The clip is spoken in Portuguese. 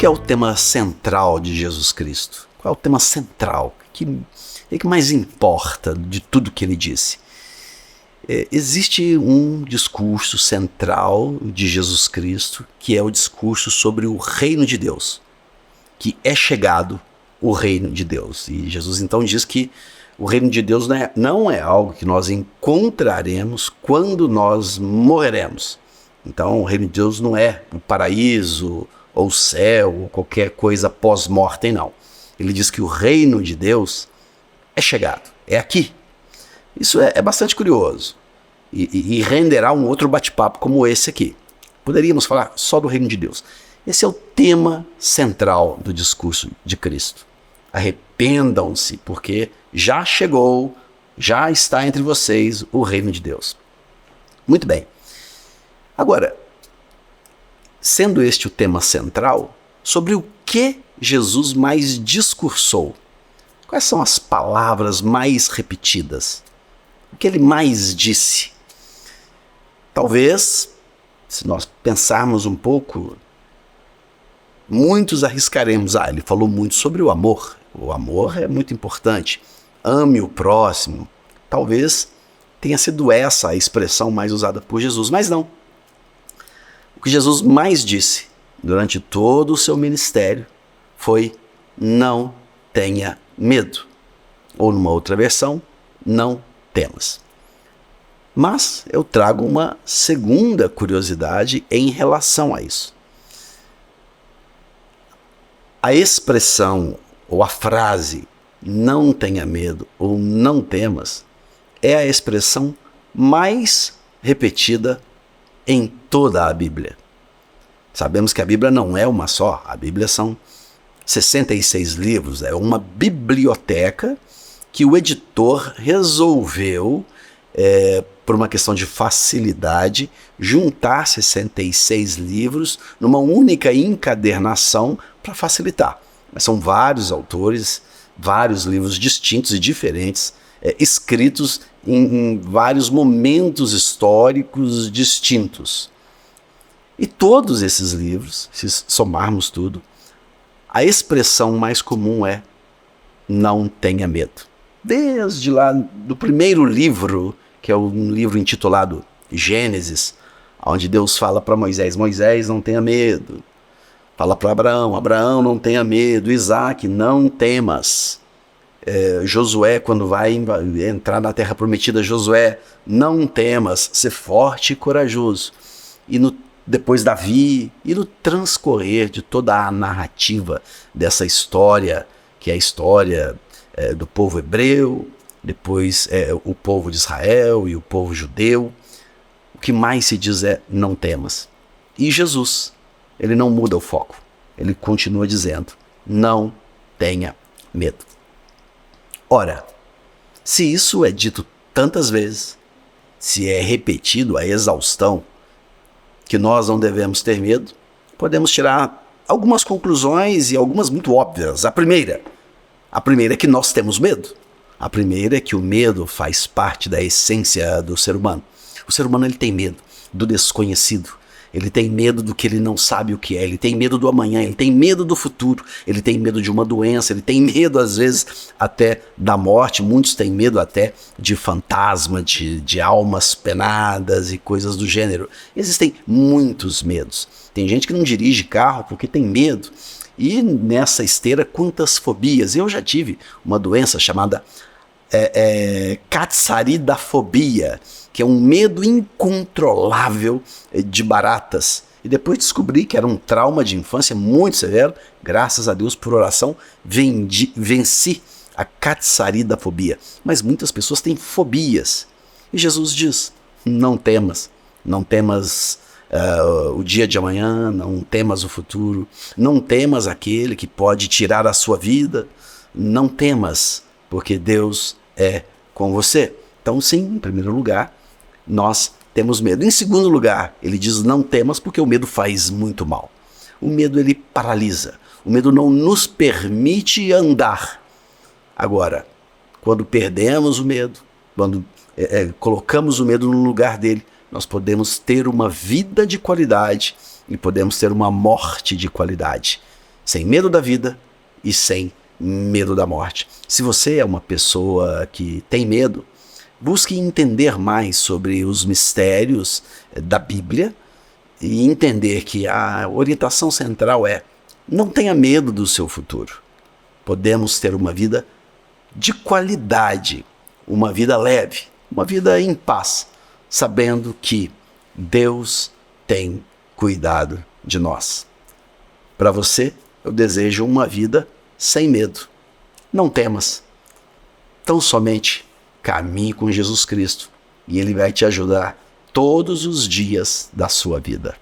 que é o tema central de Jesus Cristo? Qual é o tema central? O que mais importa de tudo que ele disse? Existe um discurso central de Jesus Cristo, que é o discurso sobre o reino de Deus, que é chegado o reino de Deus. E Jesus então diz que o reino de Deus não é algo que nós encontraremos quando nós morreremos. Então o reino de Deus não é o paraíso, ou o céu, ou qualquer coisa pós-mortem, não. Ele diz que o reino de Deus é chegado, é aqui. Isso é bastante curioso e renderá um outro bate-papo como esse aqui. Poderíamos falar só do reino de Deus. Esse é o tema central do discurso de Cristo. Arrependam-se, porque já chegou, já está entre vocês o reino de Deus. Muito bem. Agora, sendo este o tema central, sobre o que Jesus mais discursou? Quais são as palavras mais repetidas? O que ele mais disse? Talvez, se nós pensarmos um pouco, muitos arriscaremos. Ele falou muito sobre o amor. O amor é muito importante. Ame o próximo. Talvez tenha sido essa a expressão mais usada por Jesus, mas não. O que Jesus mais disse durante todo o seu ministério foi: não tenha medo. Ou numa outra versão, não temas. Mas eu trago uma segunda curiosidade em relação a isso. A expressão ou a frase não tenha medo ou não temas é a expressão mais repetida em toda a Bíblia. Sabemos que a Bíblia não é uma só, a Bíblia são 66 livros, é uma biblioteca que o editor resolveu, por uma questão de facilidade, juntar 66 livros numa única encadernação para facilitar. Mas são vários autores, vários livros distintos e diferentes, escritos em vários momentos históricos distintos. E todos esses livros, se somarmos tudo, a expressão mais comum é: não tenha medo. Desde lá do primeiro livro, que é um livro intitulado Gênesis, onde Deus fala para Moisés: Moisés, não tenha medo. Fala para Abraão: Abraão, não tenha medo. Isaac, não temas. Josué, quando vai entrar na terra prometida: Josué, não temas, ser forte e corajoso. E depois Davi, e no transcorrer de toda a narrativa dessa história, que é a história do povo hebreu, depois o povo de Israel e o povo judeu, o que mais se diz é: não temas. E Jesus, ele não muda o foco, ele continua dizendo: não tenha medo. Ora, se isso é dito tantas vezes, se é repetido a exaustão, que nós não devemos ter medo, podemos tirar algumas conclusões, e algumas muito óbvias. A primeira é que nós temos medo. A primeira é que o medo faz parte da essência do ser humano. O ser humano, ele tem medo do desconhecido. Ele tem medo do que ele não sabe o que é. Ele tem medo do amanhã, ele tem medo do futuro. Ele tem medo de uma doença, ele tem medo às vezes até da morte. Muitos têm medo até de fantasma, de almas penadas e coisas do gênero. Existem muitos medos. Tem gente que não dirige carro porque tem medo. E nessa esteira, quantas fobias. Eu já tive uma doença chamada catsaridafobia, que é um medo incontrolável de baratas. E depois descobri que era um trauma de infância muito severo. Graças a Deus, por oração, venci a catsaridafobia. Mas muitas pessoas têm fobias. E Jesus diz: não temas. Não temas o dia de amanhã, não temas o futuro. Não temas aquele que pode tirar a sua vida. Não temas, porque Deus é com você. Então, sim, em primeiro lugar, nós temos medo. Em segundo lugar, ele diz: não temas, porque o medo faz muito mal. O medo, ele paralisa. O medo não nos permite andar. Agora, quando perdemos o medo, quando colocamos o medo no lugar dele, nós podemos ter uma vida de qualidade e podemos ter uma morte de qualidade. sem medo da vida e sem medo da morte. Se você é uma pessoa que tem medo, busque entender mais sobre os mistérios da Bíblia e entender que a orientação central é: não tenha medo do seu futuro. Podemos ter uma vida de qualidade, uma vida leve, uma vida em paz, sabendo que Deus tem cuidado de nós. Para você, eu desejo uma vida sem medo. Não temas. Tão somente caminhe com Jesus Cristo e Ele vai te ajudar todos os dias da sua vida.